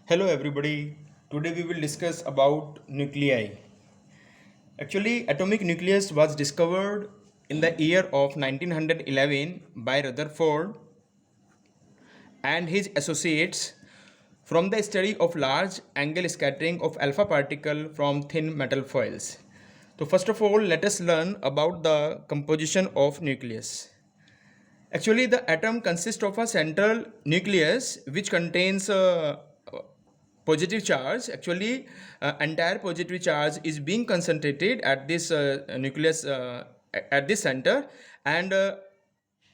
Hello everybody. Today we will discuss about nuclei. Actually, atomic nucleus was discovered in the year of 1911 by Rutherford and his associates from the study of large angle scattering of alpha particle from thin metal foils. So first of all, let us learn about the composition of nucleus. Actually, the atom consists of a central nucleus which contains positive charge. Actually, entire positive charge is being concentrated at this nucleus at this center, and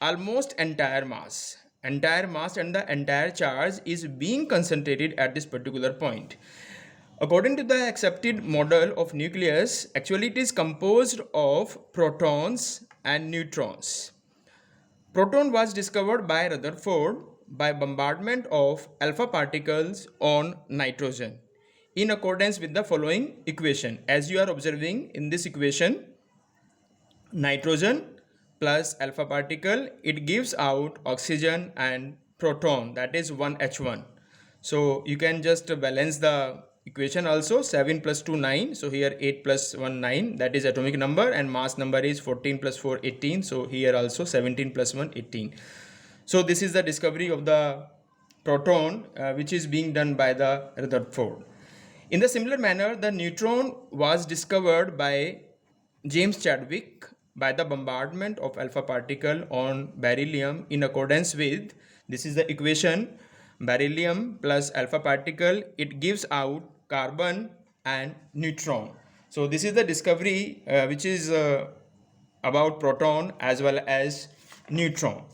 almost entire mass and the entire charge is being concentrated at this particular point. According to the accepted model of nucleus, actually it is composed of protons and neutrons. Proton was discovered by Rutherford by bombardment of alpha particles on nitrogen in accordance with the following equation. As you are observing in this equation, nitrogen plus alpha particle, it gives out oxygen and proton, that is 1H1. So you can just balance the equation also. 7 plus 2 9, so here 8 plus 1 9, that is atomic number, and mass number is 14 plus 4 18, so here also 17 plus 1 18. So this is the discovery of the proton which is being done by the Rutherford. In the similar manner, the neutron was discovered by James Chadwick by the bombardment of alpha particle on beryllium in accordance with, this is the equation, beryllium plus alpha particle, it gives out carbon and neutron. So this is the discovery which is about proton as well as neutron.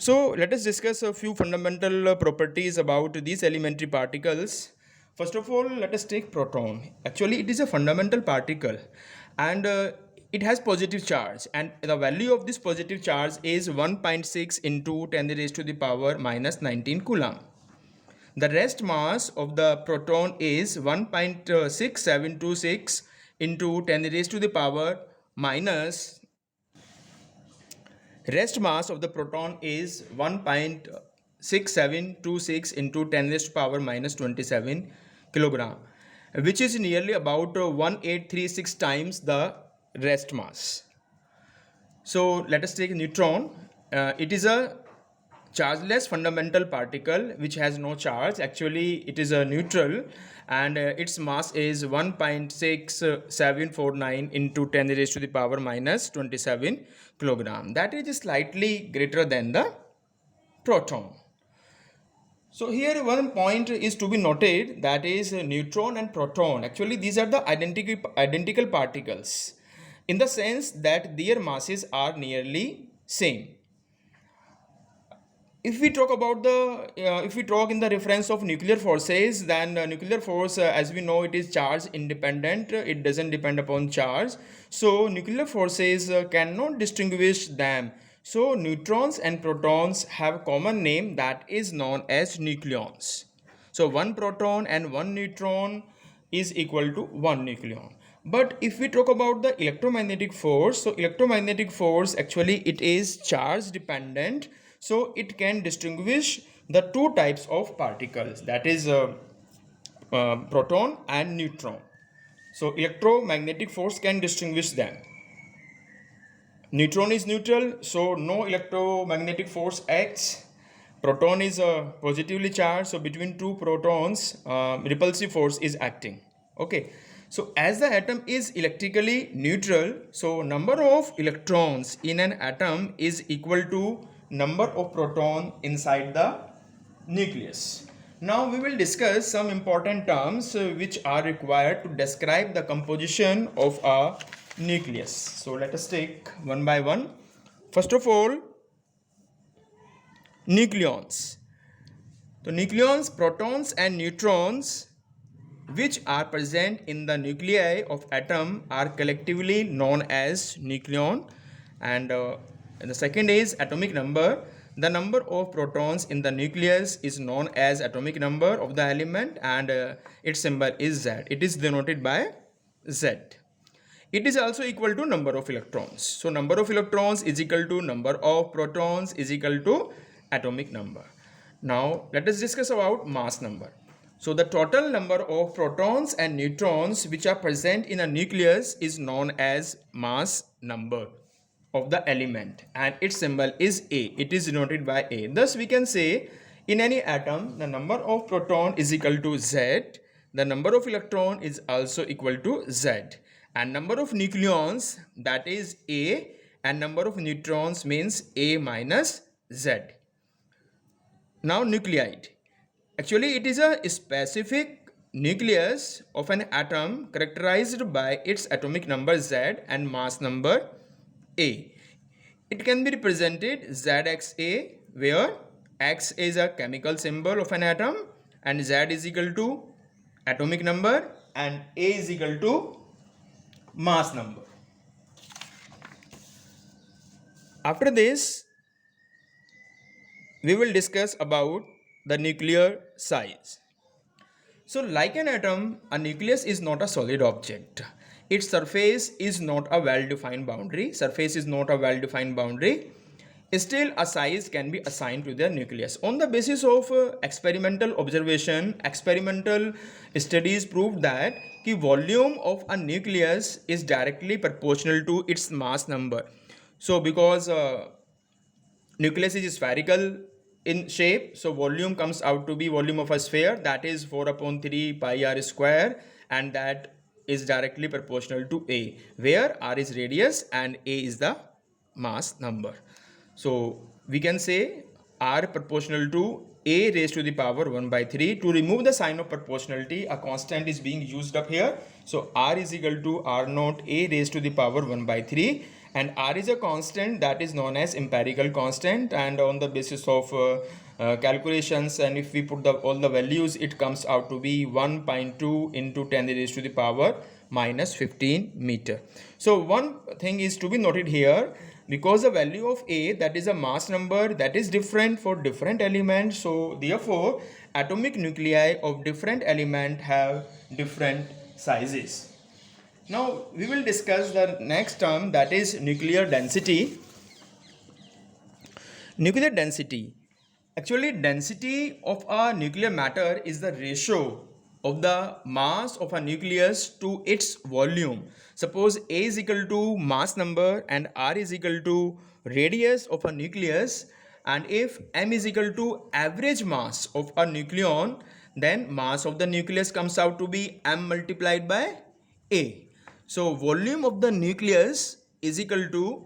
So let us discuss a few fundamental properties about these elementary particles. First of all, let us take proton. Actually, it is a fundamental particle, and it has positive charge, and the value of this positive charge is 1.6 into 10 raised to the power minus 19 coulomb. The rest mass of the proton is 1.6726 into 10 raised to the power minus, rest mass of the proton is 1.6726 into 10 raised to power minus 27 kilogram, which is nearly about 1836 times the rest mass. So let us take neutron. It is a chargeless fundamental particle which has no charge. Actually, it is a neutral, and its mass is 1.6749 into 10 raised to the power minus 27 kilogram. That is slightly greater than the proton. So here one point is to be noted, that is neutron and proton. Actually, these are the identical particles in the sense that their masses are nearly same. If we talk about the if we talk in the reference of nuclear forces, then nuclear force, as we know, it is charge independent, it doesn't depend upon charge. So nuclear forces cannot distinguish them. So neutrons and protons have common name, that is known as nucleons. So one proton and one neutron is equal to one nucleon. But if we talk about the electromagnetic force, so electromagnetic force, actually it is charge dependent, so it can distinguish the two types of particles, that is proton and neutron. So electromagnetic force can distinguish them. Neutron is neutral, so no electromagnetic force acts. Proton is positively charged, so between two protons repulsive force is acting. Okay, so as the atom is electrically neutral, so number of electrons in an atom is equal to number of proton inside the nucleus. Now we will discuss some important terms which are required to describe the composition of a nucleus. So let us take one by one. First of all, nucleons. So nucleons, protons and neutrons which are present in the nuclei of atom are collectively known as nucleon, and the second is atomic number. The number of protons in the nucleus is known as atomic number of the element, and its symbol is Z. It is denoted by Z. It is also equal to number of electrons. So number of electrons is equal to number of protons is equal to atomic number. Now let us discuss about mass number. So the total number of protons and neutrons which are present in a nucleus is known as mass number of the element, and its symbol is A. It is denoted by A. Thus we can say in any atom the number of proton is equal to Z, the number of electron is also equal to Z, and number of nucleons, that is A, and number of neutrons means A minus Z. Now nuclide. Actually, it is a specific nucleus of an atom characterized by its atomic number Z and mass number A. It can be represented ZXA, where X is a chemical symbol of an atom and Z is equal to atomic number and A is equal to mass number. After this, we will discuss about the nuclear size. So like an atom, a nucleus is not a solid object. Its surface is not a well-defined boundary. Still, a size can be assigned to the nucleus. On the basis of experimental observation, experimental studies proved that the volume of a nucleus is directly proportional to its mass number. So because nucleus is spherical in shape, so volume comes out to be volume of a sphere, that is 4/3 pi r square, and that is directly proportional to A, where r is radius and A is the mass number. So we can say r proportional to A raised to the power 1/3. To remove the sign of proportionality, a constant is being used up here. So r is equal to r naught A raised to the power 1/3, and r is a constant that is known as empirical constant, and on the basis of calculations, and if we put all the values, it comes out to be 1.2 into 10 raised to the power minus 15 meter. So one thing is to be noted here, because the value of A, that is a mass number, that is different for different elements. So therefore atomic nuclei of different element have different sizes. Now we will discuss the next term, that is nuclear density. Nuclear density. Actually, density of a nuclear matter is the ratio of the mass of a nucleus to its volume. Suppose A is equal to mass number and R is equal to radius of a nucleus, and if M is equal to average mass of a nucleon, then mass of the nucleus comes out to be M multiplied by A. So volume of the nucleus is equal to,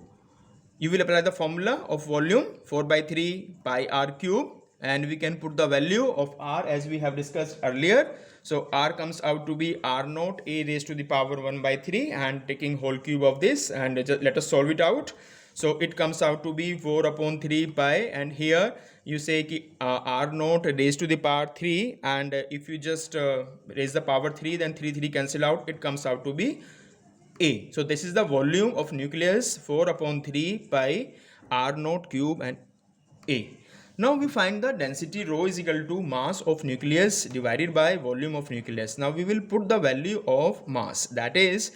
you will apply the formula of volume 4/3 pi r cube, and we can put the value of r as we have discussed earlier. So r comes out to be r naught A raised to the power 1/3, and taking whole cube of this, and let us solve it out. So it comes out to be 4/3 pi, and here you say r naught raised to the power 3, and if you just raise the power 3, then 3 cancel out, it comes out to be A. So this is the volume of nucleus, 4/3 pi r naught cube and A. Now we find the density rho is equal to mass of nucleus divided by volume of nucleus. Now we will put the value of mass, that is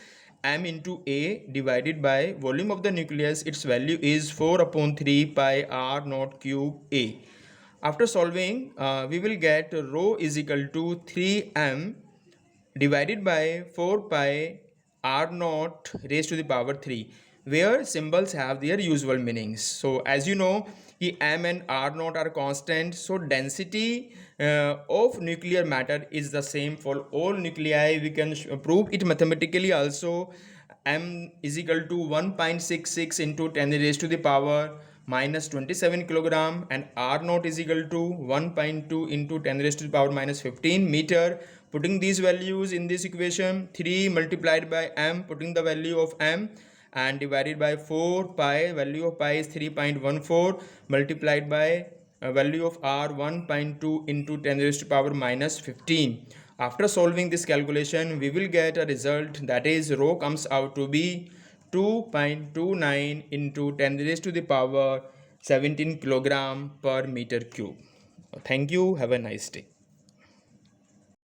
M into A divided by volume of the nucleus. Its value is 4/3 pi r naught cube A. After solving, we will get rho is equal to 3m divided by 4 pi r naught raised to the power 3, where symbols have their usual meanings. So as you know, m and r naught are constant, so density of nuclear matter is the same for all nuclei. We can prove it mathematically also. M is equal to 1.66 into 10 raised to the power minus 27 kilogram, and r naught is equal to 1.2 into 10 raised to the power minus 15 meter. Putting these values in this equation, 3 multiplied by m, putting the value of m, and divided by 4 pi, value of pi is 3.14, multiplied by value of r 1.2 into 10 raised to power minus 15. After solving this calculation, we will get a result, that is rho comes out to be 2.29 into 10 raised to the power 17 kilogram per meter cube. Thank you. Have a nice day.